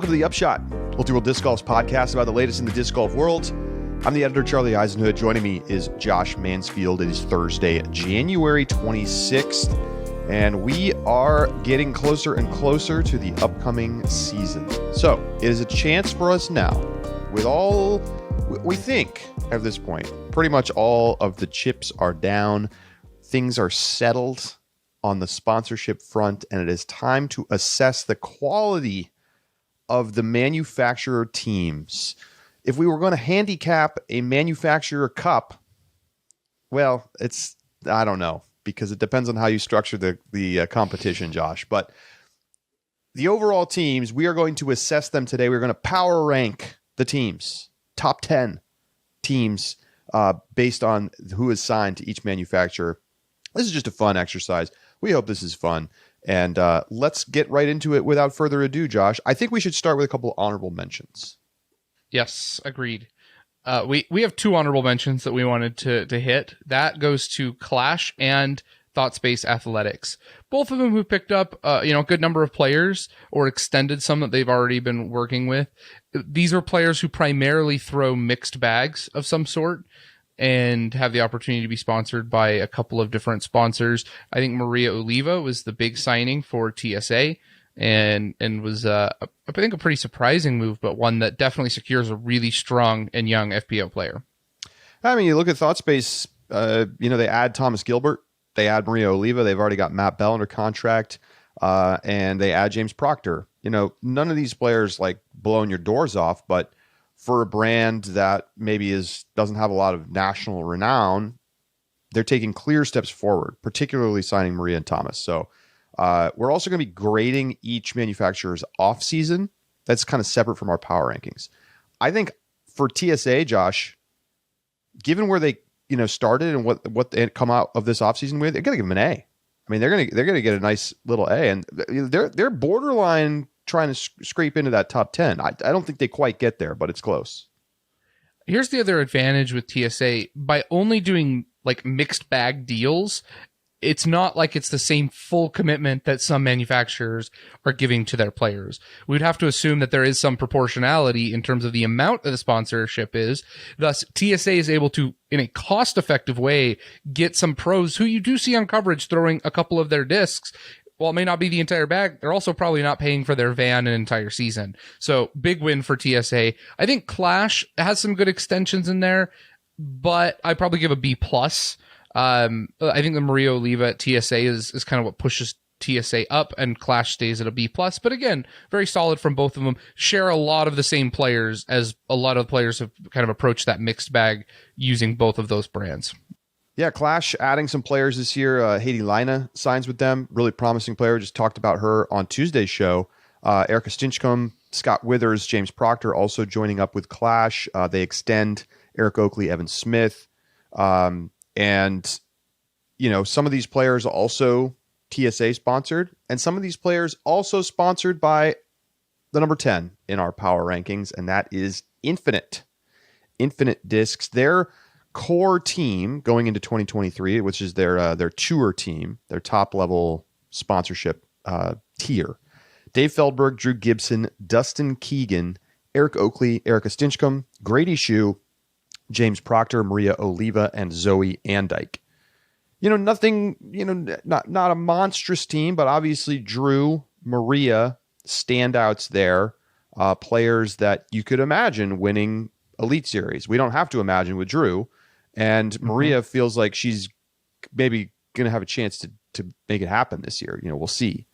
Welcome to the Upshot, Multi-World Disc Golf's podcast about the latest in the disc golf world. I'm the editor, Charlie Eisenhood. Joining me is Josh Mansfield. It is Thursday, January 26th, and we are getting closer and closer to the upcoming season. So it is a chance for us now, with all, we think at this point, pretty much all of the chips are down. Things are settled on the sponsorship front, and it is time to assess the quality of the manufacturer teams. If we were going to handicap a manufacturer cup, well, I don't know, because it depends on how you structure the competition, Josh. But the overall teams, we are going to assess them today. We're going to power rank the teams, top 10 teams, based on who is signed to each manufacturer. This is just a fun exercise. We hope this is fun. And let's get right into it without further ado, Josh. I think we should start with a couple of honorable mentions. Yes, agreed. We have two honorable mentions that we wanted to hit. That goes to Clash and ThoughtSpace Athletics. Both of them who picked up a good number of players or extended some that they've already been working with. These are players who primarily throw mixed bags of some sort and have the opportunity to be sponsored by a couple of different sponsors. I think Maria Oliva was the big signing for TSA and was, I think, a pretty surprising move, but one that definitely secures a really strong and young FPO player. I mean, you look at ThoughtSpace, they add Thomas Gilbert, they add Maria Oliva, they've already got Matt Bell under contract, and they add James Proctor. None of these players like blowing your doors off, but for a brand that maybe doesn't have a lot of national renown, they're taking clear steps forward, particularly signing Maria and Thomas. So we're also going to be grading each manufacturer's off-season. That's kind of separate from our power rankings. I think for TSA, Josh, given where they started and what they come out of this off-season with, they're going to give them an A. I mean, they're going to get a nice little A, and they're borderline trying to scrape into that top 10. I don't think they quite get there, but it's close. Here's the other advantage with TSA. By only doing like mixed bag deals, it's not like it's the same full commitment that some manufacturers are giving to their players. We'd have to assume that there is some proportionality in terms of the amount that the sponsorship is. Thus, TSA is able to, in a cost-effective way, get some pros who you do see on coverage throwing a couple of their discs. While it may not be the entire bag, they're also probably not paying for their van an entire season. So big win for TSA. I think Clash has some good extensions in there, but I'd probably give a B+. I think the Maria Oliva at TSA is kind of what pushes TSA up, and Clash stays at a B+. But again, very solid from both of them. Share a lot of the same players, as a lot of players have kind of approached that mixed bag using both of those brands. Yeah, Clash adding some players this year. Haiti Lina signs with them. Really promising player. Just talked about her on Tuesday's show. Erica Stinchcomb, Scott Withers, James Proctor also joining up with Clash. They extend Eric Oakley, Evan Smith. And some of these players are also TSA sponsored, and some of these players also sponsored by the number 10 in our power rankings, and that is Infinite Discs. Their core team going into 2023, which is their tour team, their top level sponsorship tier. Dave Feldberg, Drew Gibson, Dustin Keegan, Eric Oakley, Erica Stinchcomb, Grady Shue, James Proctor, Maria Oliva, and Zoe Andike. Nothing, not a monstrous team, but obviously Drew, Maria, standouts there, players that you could imagine winning Elite Series. We don't have to imagine with Drew, and Maria feels like she's maybe going to have a chance to make it happen this year. We'll see.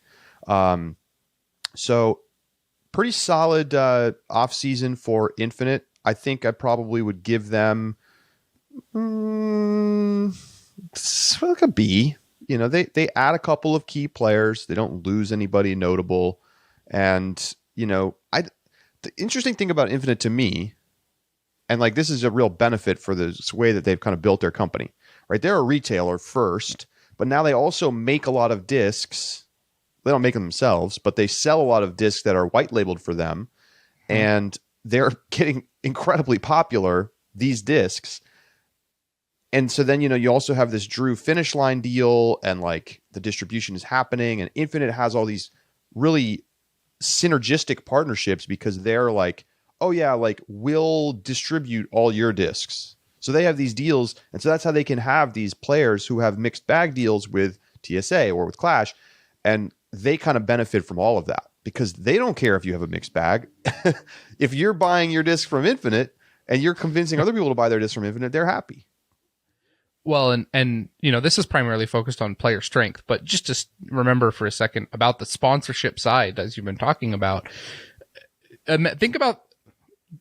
So pretty solid off-season for Infinite. I think I probably would give them like a B. They add a couple of key players. They don't lose anybody notable. And, the interesting thing about Infinite to me, and like this is a real benefit for this way that they've kind of built their company, right? They're a retailer first, but now they also make a lot of discs. They don't make them themselves, but they sell a lot of discs that are white labeled for them. And they're getting incredibly popular, these discs. And so then, you also have this Drew Finish Line deal, and like the distribution is happening, and Infinite has all these really synergistic partnerships because they're like, oh yeah, like we'll distribute all your discs. So they have these deals, and so that's how they can have these players who have mixed bag deals with TSA or with Clash, and they kind of benefit from all of that because they don't care if you have a mixed bag. If you're buying your disc from Infinite and you're convincing other people to buy their disc from Infinite, they're happy. Well, and this is primarily focused on player strength, but just to remember for a second about the sponsorship side, as you've been talking about. Think about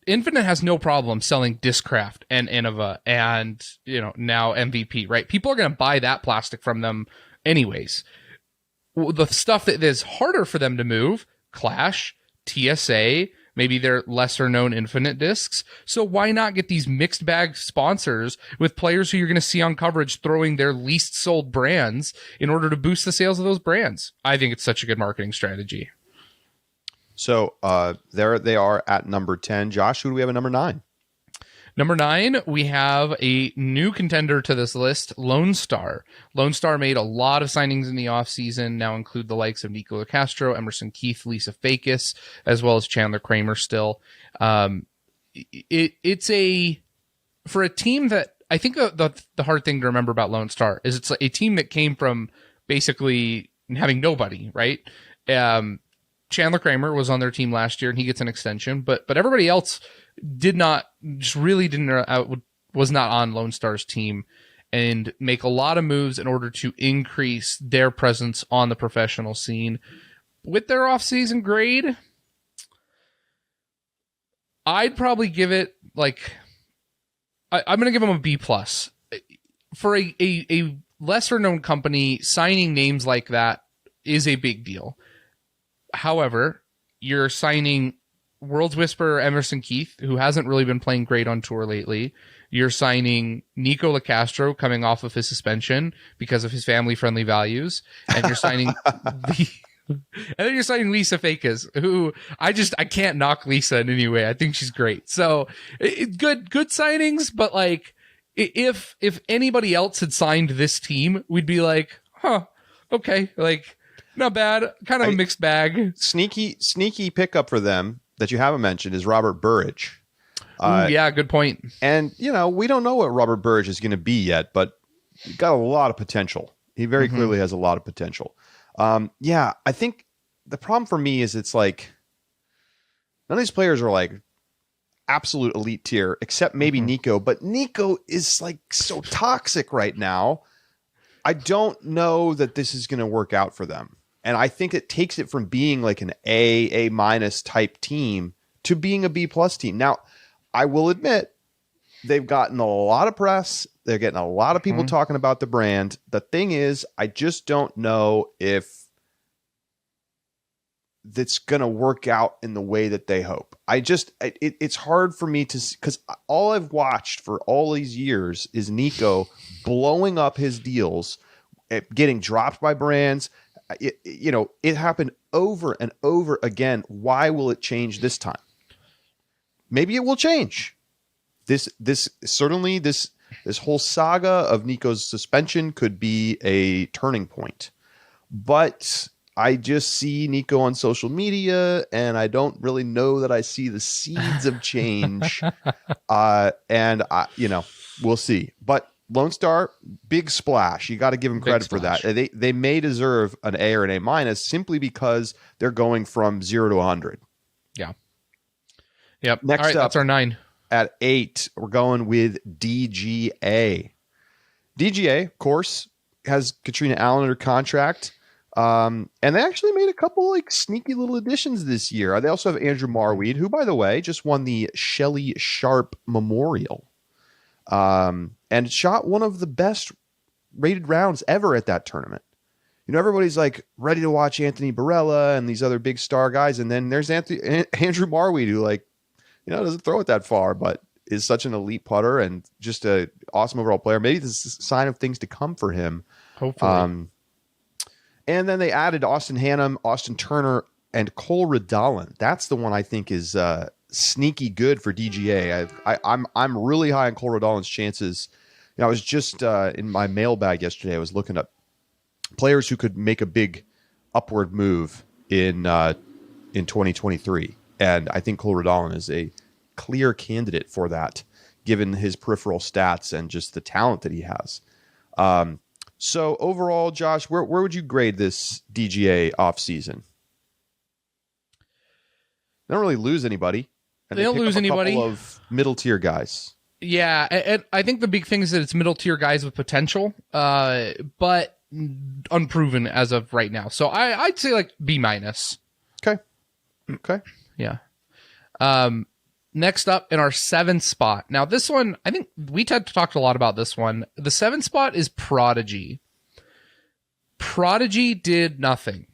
Infinite has no problem selling Discraft and Innova and now MVP, right? People are going to buy that plastic from them anyways. The stuff that is harder for them to move, Clash, TSA, maybe they're lesser known Infinite discs. So why not get these mixed bag sponsors with players who you're going to see on coverage throwing their least sold brands in order to boost the sales of those brands? I think it's such a good marketing strategy. So there they are at number 10. Josh, who do we have at number 9? Number 9, we have a new contender to this list, Lonestar. Lonestar made a lot of signings in the offseason, now include the likes of Nico Castro, Emerson Keith, Lisa Fakis, as well as Chandler Kramer still. It's for a team that, I think the hard thing to remember about Lonestar is it's a team that came from basically having nobody, right? Chandler Kramer was on their team last year and he gets an extension, but everybody else was not on Lone Star's team and make a lot of moves in order to increase their presence on the professional scene. With their offseason grade, I'd probably give it I'm going to give them a B+. For a lesser known company, signing names like that is a big deal. However, you're signing World's Whisperer Emerson Keith, who hasn't really been playing great on tour lately. You're signing Nico Castro coming off of his suspension because of his family-friendly values. And you're signing you're signing Lisa Fakis, who I can't knock Lisa in any way. I think she's great. So good signings, but if anybody else had signed this team, we'd be like, huh, okay, not bad, kind of a mixed bag. Sneaky pickup for them that you haven't mentioned is Robert Burridge. Yeah, good point. And, we don't know what Robert Burridge is going to be yet, but he's got a lot of potential. He very clearly has a lot of potential. I think the problem for me is it's none of these players are absolute elite tier, except maybe Nico. But Nico is so toxic right now. I don't know that this is going to work out for them. And I think it takes it from being an A- type team to being a B+ team. Now, I will admit, they've gotten a lot of press. They're getting a lot of people talking about the brand. The thing is, I just don't know if that's going to work out in the way that they hope. It's hard for me to see, because all I've watched for all these years is Nico blowing up his deals, getting dropped by brands. It happened over and over again. Why will it change this time? Maybe it will change. This whole saga of Nico's suspension could be a turning point. But I just see Nico on social media, and I don't really know that I see the seeds of change. We'll see. But Lone Star, big splash. You got to give them credit for that. They may deserve an A or an A- simply because they're going from 0 to 100. Yeah. Yep. Next all right, up, that's our 9. At 8, we're going with DGA. DGA, of course, has Katrina Allen under contract. And they actually made a couple sneaky little additions this year. They also have Andrew Marweed, who, by the way, just won the Shelley Sharp Memorial. And shot one of the best rated rounds ever at that tournament. Everybody's ready to watch Anthony Barella and these other big star guys. And then there's Andrew Marweed, who doesn't throw it that far, but is such an elite putter and just an awesome overall player. Maybe this is a sign of things to come for him. Hopefully. And then they added Austin Hannum, Austin Turner, and Cole Redolin. That's the one I think is sneaky good for DGA. I'm really high on Cole Redolin's chances. I was just in my mailbag yesterday. I was looking up players who could make a big upward move in in 2023. And I think Cole Redalen is a clear candidate for that, given his peripheral stats and just the talent that he has. So overall, Josh, where would you grade this DGA offseason? They don't really lose anybody. And they don't lose anybody. Couple of middle tier guys. Yeah, and I think the big thing is that it's middle tier guys with potential, but unproven as of right now. So I'd say like B-. Okay. Yeah. Next up in our 7th spot. Now this one, I think we talked a lot about this one. The 7th spot is Prodigy. Prodigy did nothing.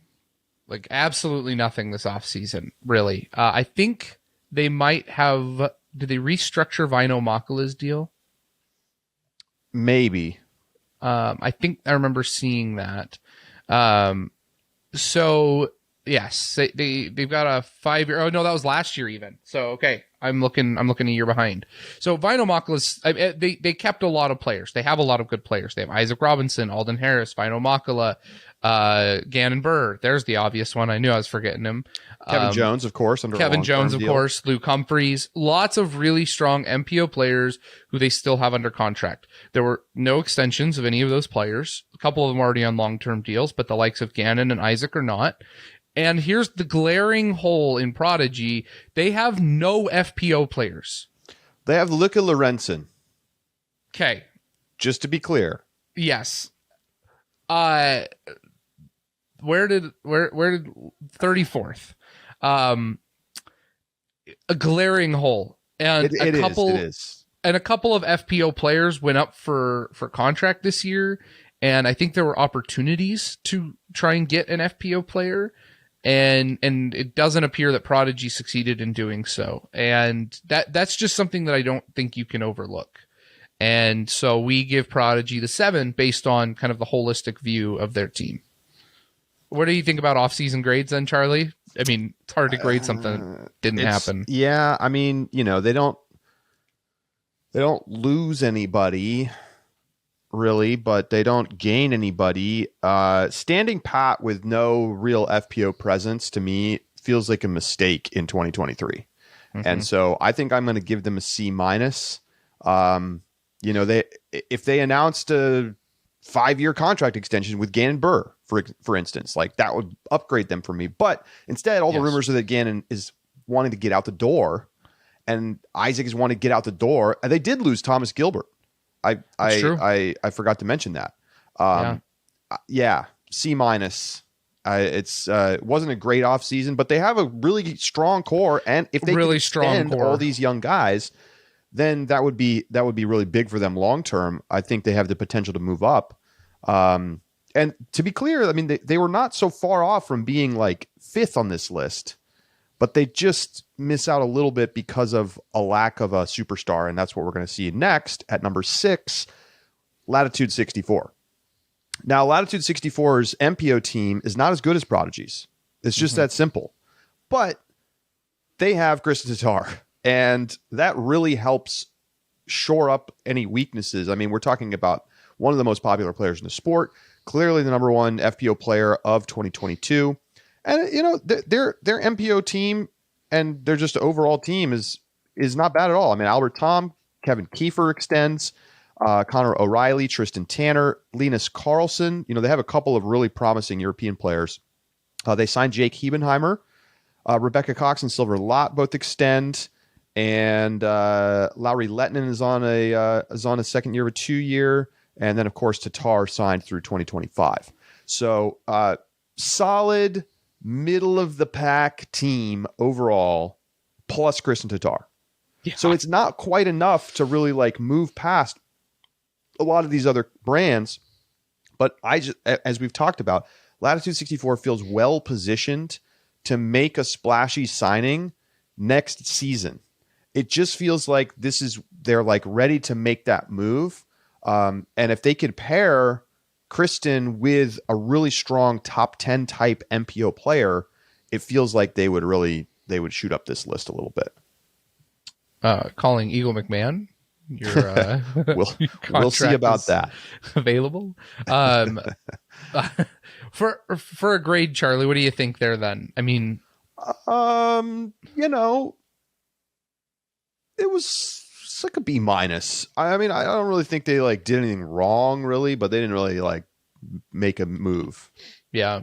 Like absolutely nothing this offseason, really. I think they might have... Did they restructure Vino Makala's deal? Maybe. I think I remember seeing that. So yes, they've got a 5-year. Oh no, that was last year even. So okay, I'm looking a year behind. So Vino Makala's, they kept a lot of players. They have a lot of good players. They have Isaac Robinson, Alden Harris, Vino Makala, Gannon Burr. There's the obvious one. I knew I was forgetting him. Kevin Jones, of course. Kevin Jones, of course. Luke Humphreys. Lots of really strong MPO players who they still have under contract. There were no extensions of any of those players. A couple of them already on long-term deals, but the likes of Gannon and Isaac are not. And here's the glaring hole in Prodigy. They have no FPO players. They have Luca Lorenzen. Okay. Just to be clear. Yes. Where did 34th? A glaring hole. And it is. And a couple of FPO players went up for contract this year. And I think there were opportunities to try and get an FPO player. And it doesn't appear that Prodigy succeeded in doing so. And that's just something that I don't think you can overlook. And so we give Prodigy the 7 based on kind of the holistic view of their team. What do you think about off-season grades then, Charlie? I mean, it's hard to grade something that didn't happen. Yeah, I mean, they don't lose anybody really, but they don't gain anybody. Standing pat with no real FPO presence to me feels like a mistake in 2023. Mm-hmm. And so I think I'm going to give them a C-. If they announced a 5-year contract extension with Gannon Burr, for instance, like that would upgrade them for me. But instead, all the rumors are that Gannon is wanting to get out the door, and Isaac is wanting to get out the door. And they did lose Thomas Gilbert. I forgot to mention that. C-. It wasn't a great off season, but they have a really strong core, and if they really extend all these young guys, then that would be really big for them long term. I think they have the potential to move up. And to be clear, I mean, they were not so far off from being like 5th on this list, but they just miss out a little bit because of a lack of a superstar. And that's what we're going to see next at number 6, Latitude 64. Now, Latitude 64's MPO team is not as good as Prodigy's. It's just that simple. But they have Kristen Tatar, and that really helps shore up any weaknesses. I mean, we're talking about one of the most popular players in the sport, clearly the number 1 FPO player of 2022. And, their MPO team and their just overall team is not bad at all. I mean, Albert Tom, Kevin Kiefer extends, Connor O'Reilly, Tristan Tanner, Linus Carlson. They have a couple of really promising European players. They signed Jake Hebenheimer, Rebecca Cox and Silver Lott both extend, and Lowry Lettinen is on a second year of a 2-year, and then of course Tatar signed through 2025. So solid middle of the pack team overall, plus Kristen Tatar. Yeah. So it's not quite enough to really like move past a lot of these other brands, but as we've talked about, Latitude 64 feels well positioned to make a splashy signing next season. It just feels like they're like ready to make that move. And if they could pair Kristen with a really strong top 10 type MPO player, it feels like they would shoot up this list a little bit. Calling Eagle McMahon. We'll see about that. Available. For a grade, Charlie, what do you think there then? I mean, You know, it was like a B minus. I mean, I don't really think they like did anything wrong, really, but they didn't really like make a move. Yeah,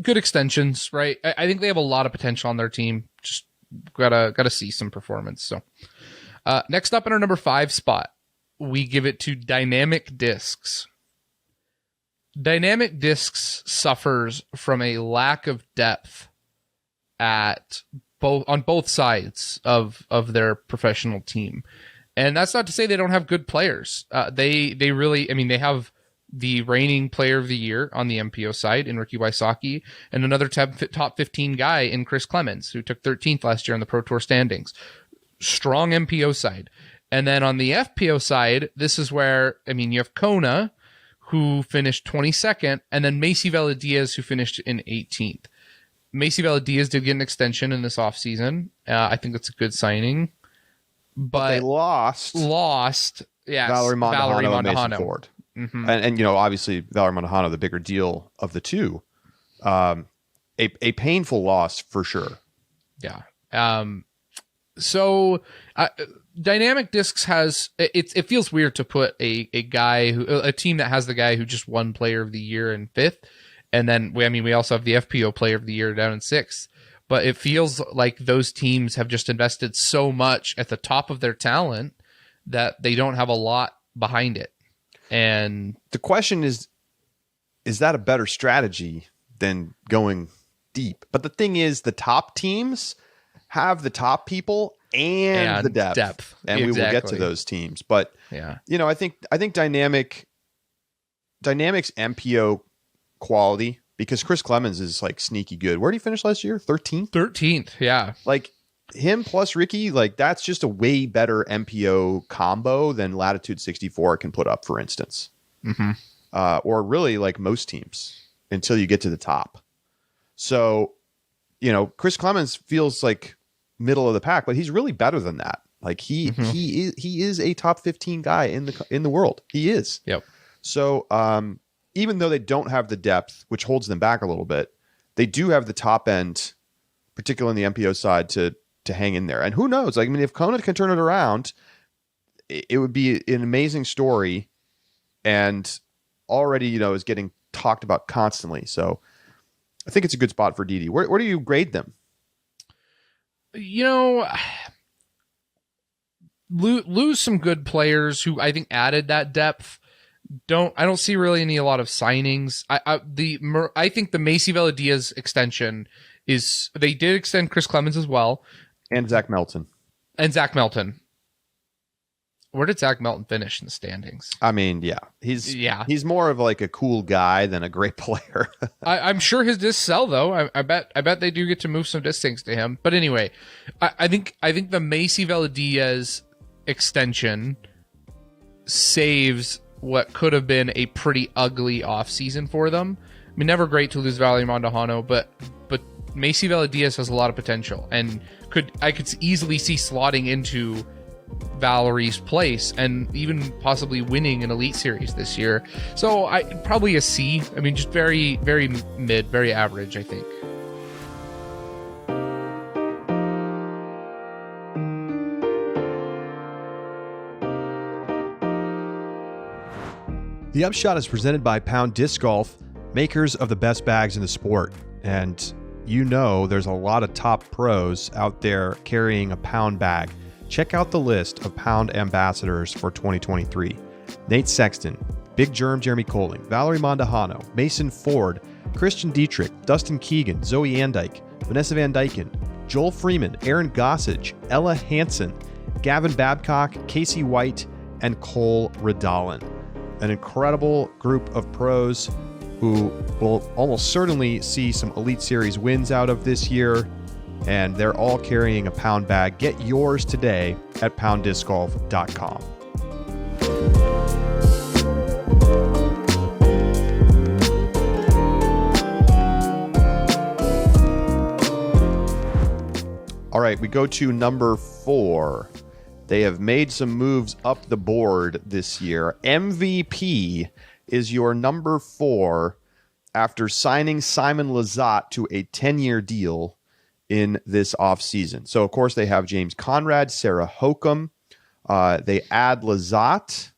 good extensions, right? I think they have a lot of potential on their team. Just gotta see some performance. So, next up in our number 5 spot, we give it to Dynamic Discs. Dynamic Discs suffers from a lack of depth on both sides of their professional team. And that's not to say they don't have good players. They really, I mean, they have the reigning player of the year on the MPO side in Ricky Wysocki, and another top 15 guy in Chris Clemens, who took 13th last year on the Pro Tour standings. Strong MPO side. And then on the FPO side, this is where, I mean, you have Kona, who finished 22nd, and then Macy Veladiaz, who finished in 18th. Macy Veladiaz did get an extension in this offseason. I think that's a good signing. But they lost. Yes, Valerie Mondahano and Mason Ford. Mm-hmm. And you know, obviously Valerie Mondahano, the bigger deal of the two. A painful loss for sure. Yeah. So Dynamic Discs has it feels weird to put a team that has the guy who just won Player of the Year in 5th, and then we also have the FPO Player of the Year down in 6th. But it feels like those teams have just invested so much at the top of their talent that they don't have a lot behind it. And the question is that a better strategy than going deep? But the thing is, the top teams have the top people and the depth. And we will get to those teams. But yeah, you know, I think Dynamic's MPO quality, because Chris Clemens is like sneaky good. Where did he finish last year? 13th? 13th, yeah. Like him plus Ricky, like that's just a way better MPO combo than Latitude 64 can put up, for instance. Mm-hmm. Or really like most teams until you get to the top. So, you know, Chris Clemens feels like middle of the pack, but he's really better than that. Like he is a top 15 guy in the world. He is. Yep. So, even though they don't have the depth, which holds them back a little bit, they do have the top end, particularly in the MPO side, to hang in there. And who knows? Like, I mean, if Kona can turn it around, it would be an amazing story, and already, you know, is getting talked about constantly. So I think it's a good spot for DD. Where do you grade them? You know, lose some good players who I think added that depth. I don't see really a lot of signings. I think the Macy Veladiaz extension is, they did extend Chris Clemens as well. And Zach Melton. Where did Zach Melton finish in the standings? I mean, yeah. He's more of like a cool guy than a great player. I'm sure his discs sell though. I bet they do get to move some disc things to him. But anyway, I think the Macy Veladiaz extension saves what could have been a pretty ugly offseason for them. I mean, never great to lose Valerie Mondahano, but Macy Veladiaz has a lot of potential, and I could easily see slotting into Valerie's place and even possibly winning an Elite Series this year. So probably a C. I mean, just very, very mid, very average, I think. The Upshot is presented by Pound Disc Golf, makers of the best bags in the sport. And you know there's a lot of top pros out there carrying a Pound bag. Check out the list of Pound ambassadors for 2023. Nate Sexton, Big Germ Jeremy Colling, Valerie Mondahano, Mason Ford, Christian Dietrich, Dustin Keegan, Zoe Andyke, Vanessa Van Dyken, Joel Freeman, Aaron Gossage, Ella Hansen, Gavin Babcock, Casey White, and Cole Redolin. An incredible group of pros who will almost certainly see some Elite Series wins out of this year, and they're all carrying a Pound bag. Get yours today at PoundDiscGolf.com. All right, we go to number 4. They have made some moves up the board this year. MVP is your number 4 after signing Simon Lizotte to a 10-year deal in this offseason. So, of course, they have James Conrad, Sarah Hokum. They add Lazat,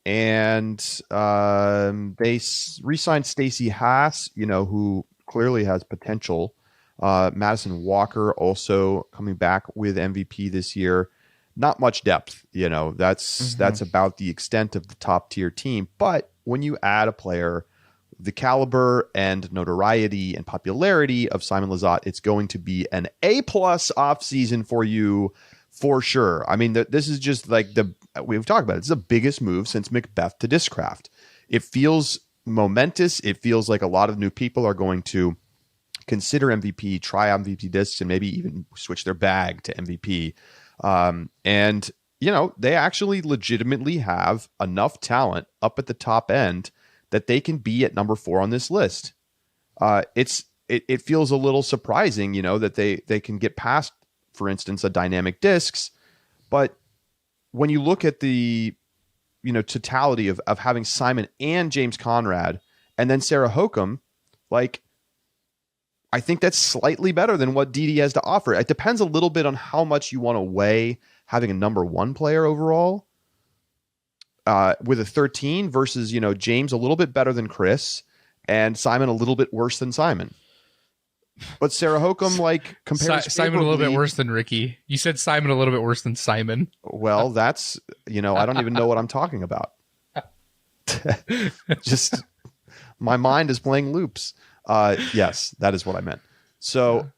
and they re-signed Stacey Haas, who clearly has potential. Madison Walker also coming back with MVP this year. Not much depth, that's about the extent of the top tier team. But when you add a player the caliber and notoriety and popularity of Simon Lizotte, it's going to be an A+ offseason for you for sure. I mean, this is just like we've talked about it. It's the biggest move since Macbeth to Discraft. It feels momentous. It feels like a lot of new people are going to consider MVP, try MVP discs, and maybe even switch their bag to MVP. And they actually legitimately have enough talent up at the top end that they can be at number 4 on this list. It feels a little surprising, that they can get past, for instance, a dynamic discs. But when you look at the, totality of having Simon and James Conrad and then Sarah Hokum, I think that's slightly better than what DD has to offer. It depends a little bit on how much you want to weigh having a number 1 player overall with a 13 versus, James a little bit better than Chris and Simon a little bit worse than Simon. But Sarah Hokum compares Simon a little bit worse than Ricky. You said Simon a little bit worse than Simon. Well, that's, I don't even know what I'm talking about. Just my mind is playing loops. Yes, that is what I meant. So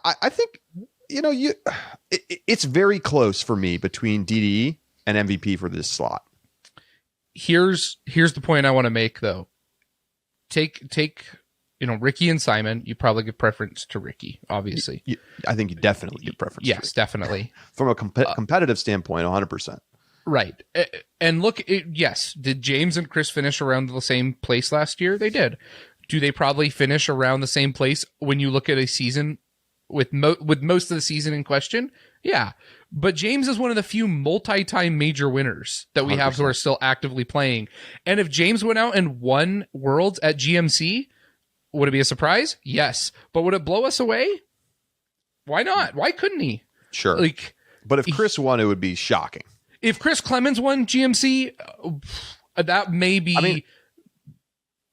I think, it's very close for me between DDE and MVP for this slot. Here's the point I want to make though. Take Ricky and Simon, you probably give preference to Ricky, obviously. I think you definitely give preference to Ricky. Yes, definitely. From a competitive standpoint, 100%. Right. And look, yes, did James and Chris finish around the same place last year? They did. Do they probably finish around the same place when you look at a season with most of the season in question? Yeah. But James is one of the few multi-time major winners that we 100%. Have who are still actively playing. And if James went out and won Worlds at GMC, would it be a surprise? Yes. But would it blow us away? Why not? Why couldn't he? Sure. But if Chris won, it would be shocking. If Chris Clemens won GMC, that may be...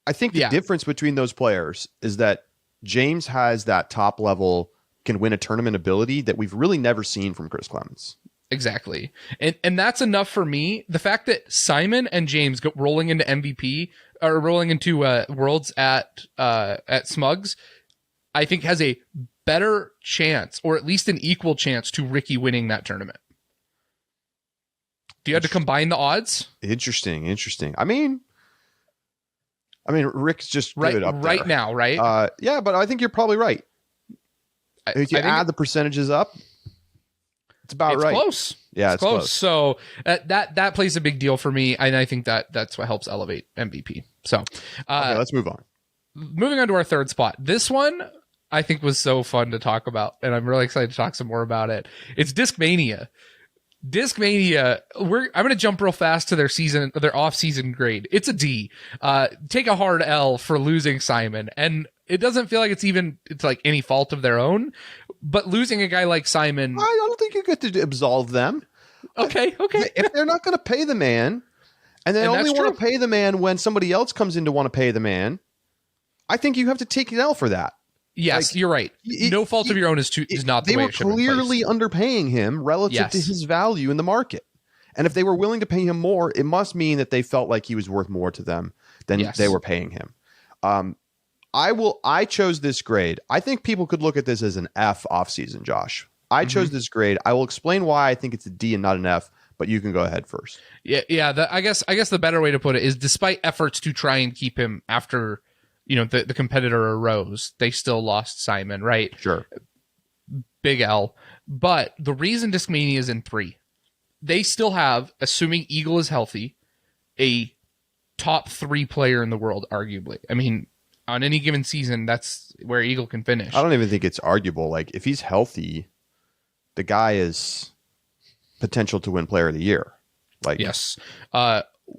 I think the difference between those players is that James has that top level, can win a tournament ability that we've really never seen from Chris Clemens. Exactly. And that's enough for me. The fact that Simon and James go rolling into MVP or rolling into Worlds at Smugs, I think has a better chance, or at least an equal chance, to Ricky winning that tournament. Do you have to combine the odds? Interesting. I mean, Rick's just good up there. Right now, right? Yeah, but I think you're probably right. If you add the percentages up, it's right. Close. Yeah, it's close. So that plays a big deal for me, and I think that's what helps elevate MVP. So okay, let's move on. Moving on to our third spot. This one I think was so fun to talk about, and I'm really excited to talk some more about it. It's Discmania. Discmania, I'm going to jump real fast to their off-season grade. It's a D. Take a hard L for losing Simon, and it doesn't feel like it's like any fault of their own, but losing a guy like Simon... I don't think you get to absolve them. Okay. If they're not going to pay the man, and they only want to pay the man when somebody else comes in to want to pay the man, I think you have to take an L for that. Yes, you're right. No fault of your own is not the way it should be. They were clearly underpaying him relative to his value in the market. And if they were willing to pay him more, it must mean that they felt like he was worth more to them than they were paying him. I chose this grade. I think people could look at this as an F offseason, Josh. I chose this grade. I will explain why I think it's a D and not an F, but you can go ahead first. Yeah. I guess the better way to put it is, despite efforts to try and keep him after... the competitor arose, they still lost Simon, right? Sure. Big L. But the reason Discmania is in 3, they still have, assuming Eagle is healthy, a top 3 player in the world, arguably. I mean, on any given season, that's where Eagle can finish. I don't even think it's arguable. If he's healthy, the guy is potential to win player of the year. Yes.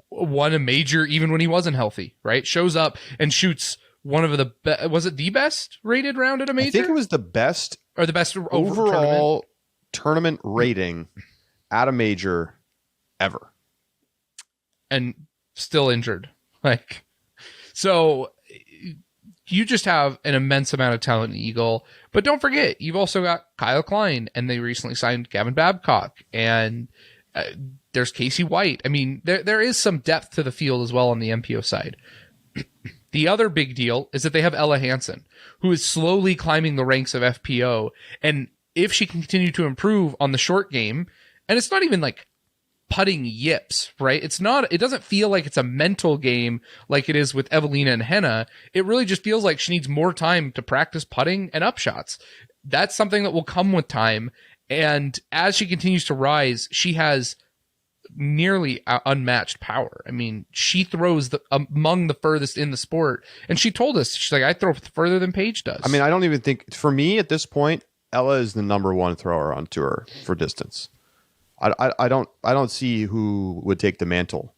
Won a major even when he wasn't healthy, right? Shows up and shoots one of the was it the best rated round at a major? I think it was the best or the best overall tournament rating at a major ever, and still injured. Like, so you just have an immense amount of talent in Eagle. But don't forget, you've also got Kyle Klein, and they recently signed Gavin Babcock, and there's Casey White. I mean, there is some depth to the field as well on the MPO side. The other big deal is that they have Ella Hansen, who is slowly climbing the ranks of FPO. And if she can continue to improve on the short game, and it's not even like putting yips, right? It doesn't feel like it's a mental game like it is with Evelina and Henna. It really just feels like she needs more time to practice putting and upshots. That's something that will come with time. And as she continues to rise, she has nearly unmatched power. I mean, she throws among the furthest in the sport. And she told us, she's like, I throw further than Paige does. I mean, I don't even think, for me at this point, Ella is the number one thrower on tour for distance. I don't see who would take the mantle.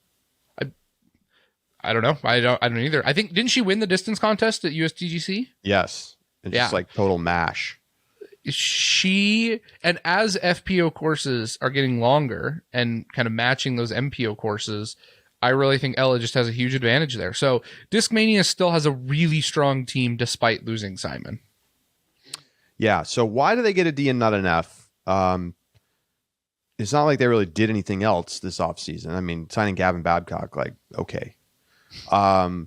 I don't know. I don't either. I think, didn't she win the distance contest at USDGC? Yes. It's just like total mash. She, and as FPO courses are getting longer and kind of matching those MPO courses, I really think Ella just has a huge advantage there. So Discmania still has a really strong team despite losing Simon. Yeah. So why do they get a D and not an F? It's not like they really did anything else this offseason. I mean, signing Gavin Babcock, like, okay. The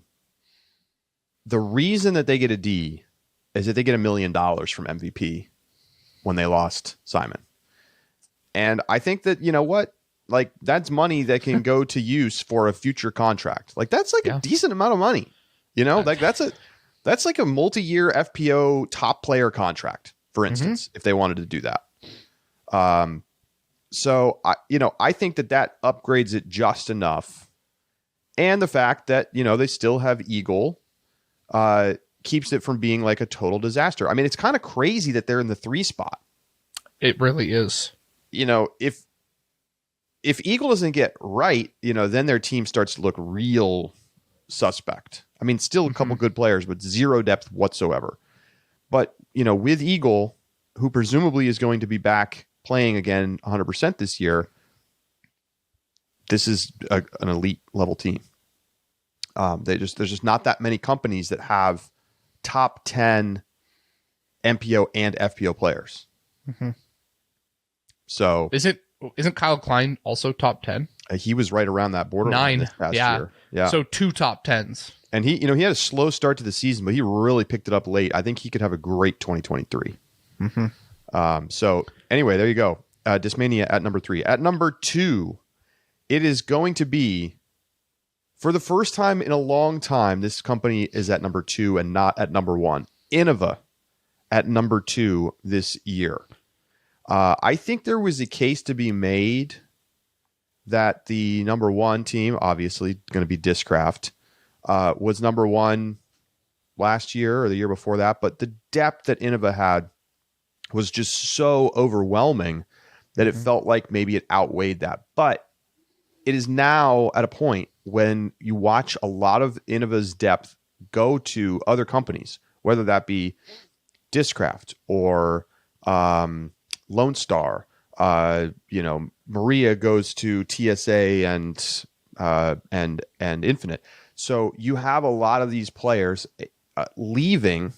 reason that they get a D is that they get $1 million from MVP when they lost Simon. And I think that, you know what? Like, that's money that can go to use for a future contract. Like, that's like a decent amount of money. You know, like that's like a multi-year FPO top player contract, for instance, if they wanted to do that. So I think that upgrades it just enough. And the fact that, they still have Eagle, keeps it from being like a total disaster. I mean, it's kind of crazy that they're in the 3 spot. It really is. If Eagle doesn't get right, then their team starts to look real suspect. I mean, still a couple good players, but zero depth whatsoever. But, with Eagle, who presumably is going to be back playing again 100% this year, this is an elite level team. There's just not that many companies that have top 10 MPO and FPO players. So isn't Kyle Klein also top 10? He was right around that border 9 this past year. Yeah. So 2 top 10s. And he had a slow start to the season, but he really picked it up late. I think he could have a great 2023. So anyway, there you go. Discmania at number 3. At number 2, it is going to be, for the first time in a long time, this company is at number 2 and not at number 1. Innova at number 2 this year. I think there was a case to be made that the number 1 team, obviously going to be Discraft, was number 1 last year or the year before that, but the depth that Innova had was just so overwhelming that it felt like maybe it outweighed that. But it is now at a point when you watch a lot of Innova's depth go to other companies, whether that be Discraft or Lonestar. Maria goes to TSA and Infinite. So you have a lot of these players leaving.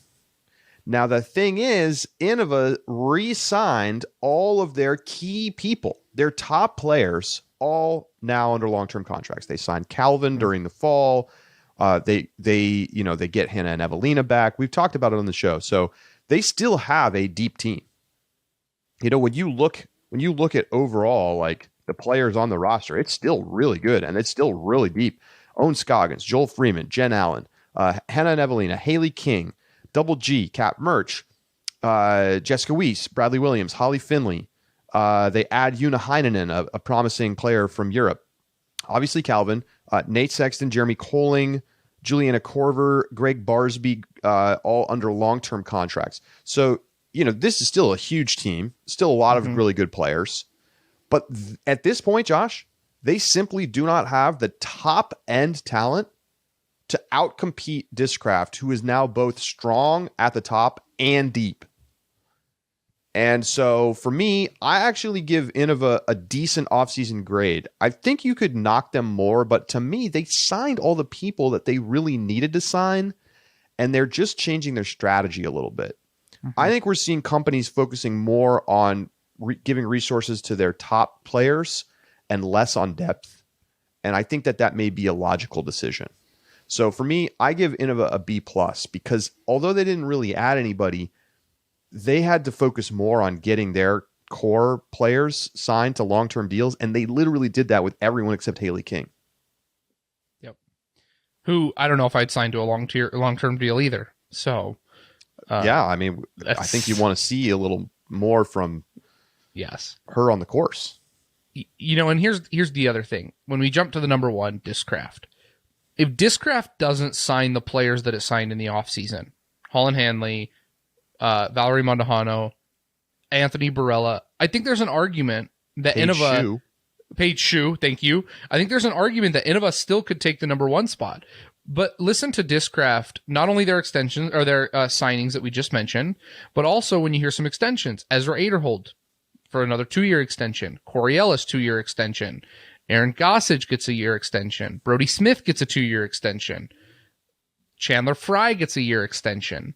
Now, the thing is, Innova re-signed all of their key people, their top players, all now under long-term contracts. They signed Calvin during the fall. They get Hannah and Evelina back. We've talked about it on the show. So they still have a deep team. When you look at overall, like the players on the roster, it's still really good and it's still really deep. Owen Scoggins, Joel Freeman, Jen Allen, Hannah and Evelina, Haley King, Double G, Cap Merch, Jessica Weiss, Bradley Williams, Holly Finley. They add Una Heinonen, a promising player from Europe. Obviously Calvin, Nate Sexton, Jeremy Coling, Juliana Corver, Greg Barsby, all under long-term contracts. So, this is still a huge team, still a lot of really good players. But at this point, Josh, they simply do not have the top-end talent to outcompete Discraft, who is now both strong at the top and deep. And so for me, I actually give Innova a decent offseason grade. I think you could knock them more, but to me, they signed all the people that they really needed to sign, and they're just changing their strategy a little bit. I think we're seeing companies focusing more on giving resources to their top players and less on depth. And I think that may be a logical decision. So for me, I give Innova a B+, because although they didn't really add anybody, they had to focus more on getting their core players signed to long-term deals, and they literally did that with everyone except Haley King. Yep. Who, I don't know if I'd sign to a long-term deal either. So, yeah, I mean, I think you want to see a little more from her on the course. You know, and here's the other thing. When we jump to the number one, Discraft. If Discraft doesn't sign the players that it signed in the offseason, Holland Hanley, Valerie Mondahano, Anthony Barella, I think there's an argument that Innova... Paige Shue, thank you. I think there's an argument that Innova still could take the number one spot. But listen to Discraft, not only their extensions or their signings that we just mentioned, but also when you hear some extensions. Ezra Aderhold for another 2-year extension. Corey Ellis, 2-year extension. Aaron Gossage gets a year extension. Brody Smith gets a 2-year extension. Chandler Fry gets a year extension.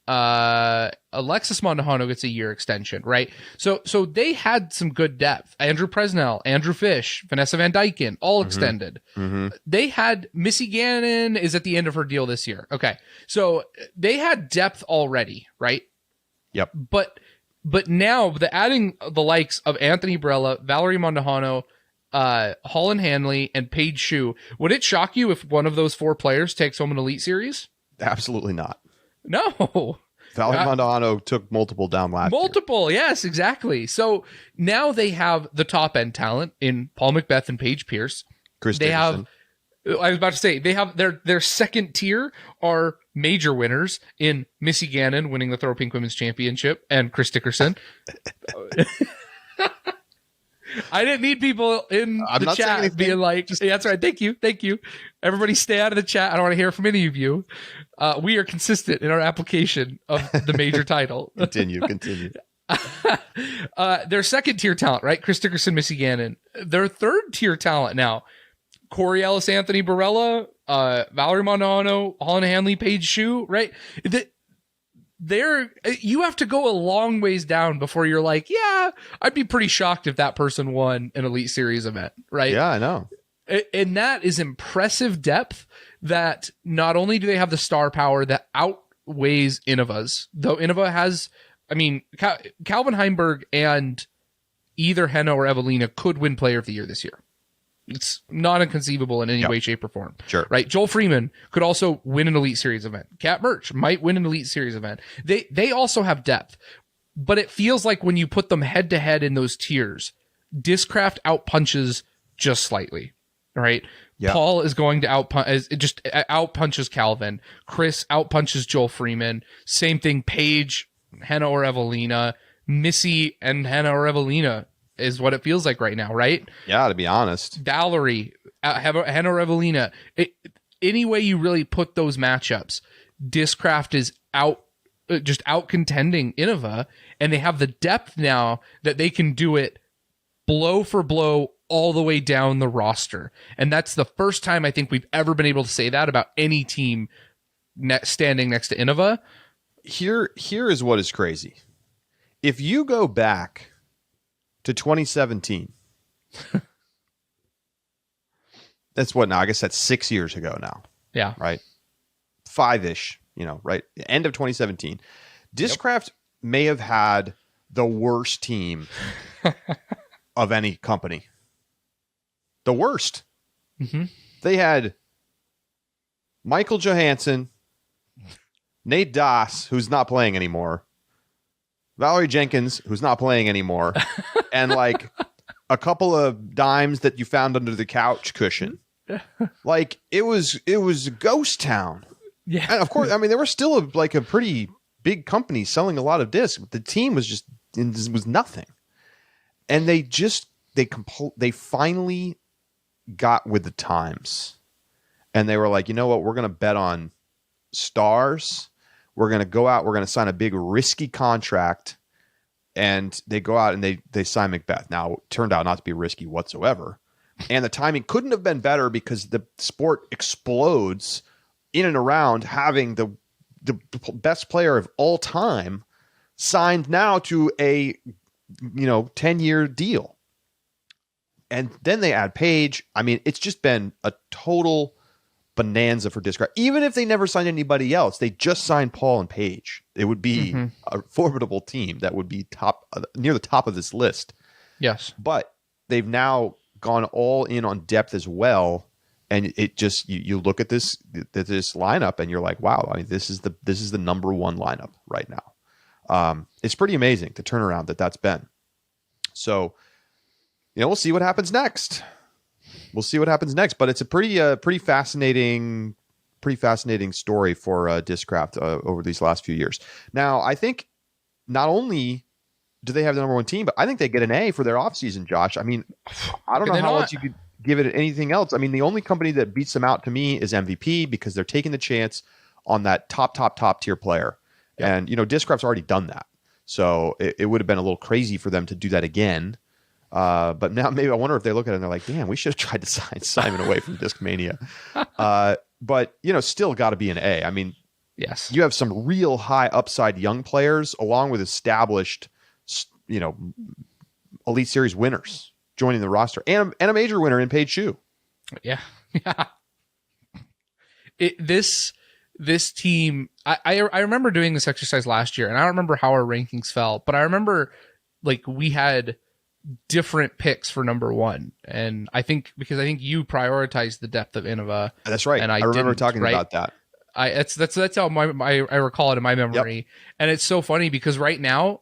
Alexis Mondahano gets a year extension, right? So they had some good depth. Andrew Presnell, Andrew Fish, Vanessa Van Dyken, all extended. They had Missy Gannon is at the end of her deal this year. Okay. So they had depth already, right? Yep. But now the adding the likes of Anthony Barella, Valerie Mondahano, Holland Hanley, and Paige Shue, would it shock you if one of those 4 players takes home an Elite Series? Absolutely not. No. Valerie Mondahano took multiple down last year. Yes, exactly. So now they have the top end talent in Paul Macbeth and Paige Pierce. Chris they Dickerson. I was about to say, they have their second tier are major winners in Missy Gannon winning the Throw Pink Women's Championship and Chris Dickerson. I didn't need people in the chat being like, that's right. Thank you. Everybody stay out of the chat. I don't want to hear from any of you. We are consistent in our application of the major title. Continue. Their second tier talent, right? Chris Dickerson, Missy Gannon. Their third tier talent now, Corey Ellis, Anthony Barella, Valerie Mondahano, Holland Hanley, Paige Shue, right? You have to go a long ways down before you're like, yeah, I'd be pretty shocked if that person won an Elite Series event, right? Yeah, I know. And that is impressive depth that not only do they have the star power that outweighs Innova's, though Innova has, I mean, Calvin Heimberg and either Henna or Evelina could win Player of the Year this year. It's not inconceivable in any way, shape, or form. Sure. Right? Joel Freeman could also win an Elite Series event. Kat Murch might win an Elite Series event. They also have depth. But it feels like when you put them head-to-head in those tiers, Discraft outpunches just slightly. Right? Yeah. Paul is going to outpunches Calvin. Chris outpunches Joel Freeman. Same thing, Paige, Henna or Evelina. Missy and Henna or Evelina is what it feels like right now, right? Yeah, to be honest. Valerie, Henna or Evelina. Any way you really put those matchups, Discraft is out contending Innova, and they have the depth now that they can do it blow for blow all the way down the roster. And that's the first time I think we've ever been able to say that about any team standing next to Innova. Here is what is crazy. If you go back to 2017, that's what now? I guess that's 6 years ago now. Yeah. Right? 5-ish, right? End of 2017. Discraft may have had the worst team of any company. The worst. Mm-hmm. They had Michael Johansson, Nate Doss, who's not playing anymore, Valerie Jenkins, who's not playing anymore, and like a couple of dimes that you found under the couch cushion. Like it was a ghost town. Yeah. And of course, I mean, there were still a pretty big company selling a lot of discs, but the team was nothing. And they finally got with the times, and they were like, you know what? We're going to bet on stars. We're going to go out. We're going to sign a big risky contract, and they go out and they sign Macbeth. Now, it turned out not to be risky whatsoever. And the timing couldn't have been better because the sport explodes in and around having the best player of all time signed now to a 10-year deal. And then they add Paige. I mean, it's just been a total bonanza for Discraft. Even if they never signed anybody else, they just signed Paul and Paige. It would be a formidable team that would be near the top of this list. Yes. But they've now gone all in on depth as well. And it just, you look at this lineup and you're like, wow, I mean, this is the number one lineup right now. It's pretty amazing the turnaround that's been. So, we'll see what happens next. But it's a pretty fascinating story for Discraft over these last few years. Now, I think not only do they have the number one team, but I think they get an A for their offseason, Josh. I mean, I don't know how else you could give it anything else. I mean, the only company that beats them out to me is MVP because they're taking the chance on that top tier player. Yep. And, Discraft's already done that. So it would have been a little crazy for them to do that again. But now maybe I wonder if they look at it and they're like, damn, we should have tried to sign Simon away from Discmania. But, still got to be an A. I mean, yes, you have some real high upside young players along with established, Elite Series winners joining the roster and a major winner in Paige Shue. Yeah. This team, I remember doing this exercise last year, and I don't remember how our rankings fell, but I remember we had different picks for number one, and I think you prioritized the depth of Innova. That's right. And I remember talking about that. That's how I recall it in my memory. Yep. And it's so funny because right now,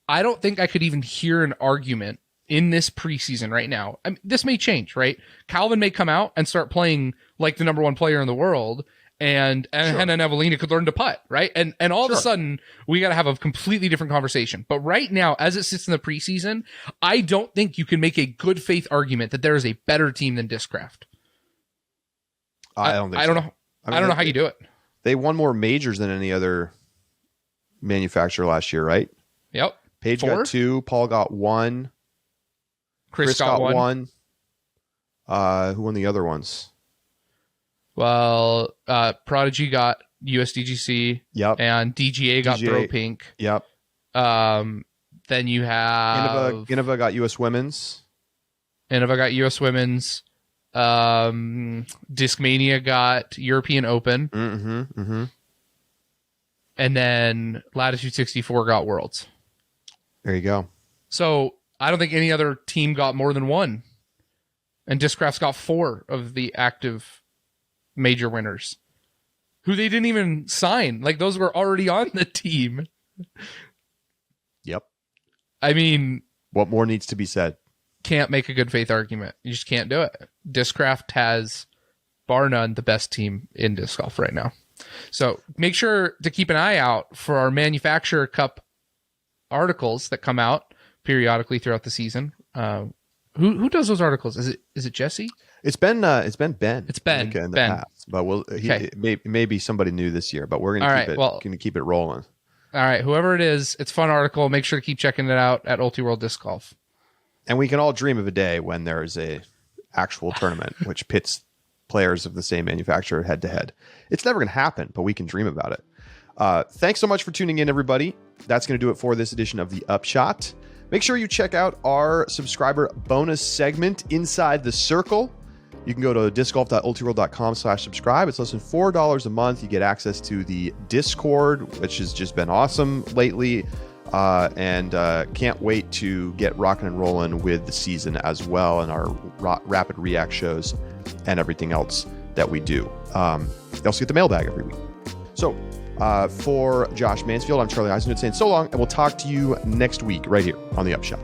I don't think I could even hear an argument in this preseason right now. I mean, this may change, right? Calvin may come out and start playing like the number one player in the world, and Hannah and Evelina could learn to putt, right? And all of a sudden, we got to have a completely different conversation. But right now, as it sits in the preseason, I don't think you can make a good faith argument that there is a better team than Discraft. I don't think I don't know. I don't know how you do it. They won more majors than any other manufacturer last year, right? Yep. Paige got 2, Paul got 1, Chris got 1. Who won the other ones? Well, Prodigy got USDGC. Yep. And DGA got Throw Pink. Yep. Then you have Innova got US Women's. Discmania got European Open. And then Latitude 64 got Worlds. There you go. So I don't think any other team got more than 1. And Discraft's got 4 of the active major winners who they didn't even sign. Those were already on the team. Yep. I mean, what more needs to be said? Can't make a good faith argument. You just can't do it. Discraft has, bar none, the best team in disc golf right now. So make sure to keep an eye out for our Manufacturer Cup articles that come out periodically throughout the season. Who does those articles? Is it Jesse? It's Ben. It's Ben. In the past, but it may be somebody new this year. But we're gonna keep it rolling. All right, whoever it is, it's a fun article. Make sure to keep checking it out at Ulti World Disc Golf. And we can all dream of a day when there is a actual tournament which pits players of the same manufacturer head to head. It's never going to happen, but we can dream about it. Thanks so much for tuning in, everybody. That's going to do it for this edition of the Upshot. Make sure you check out our subscriber bonus segment, Inside the Circle. You can go to discgolf.ultiworld.com/subscribe. It's less than $4 a month. You get access to the Discord, which has just been awesome lately. And can't wait to get rocking and rolling with the season as well, and our rapid react shows and everything else that we do. You also get the mailbag every week. So for Josh Mansfield, I'm Charlie Eisenhood saying so long, and we'll talk to you next week right here on the Upshot.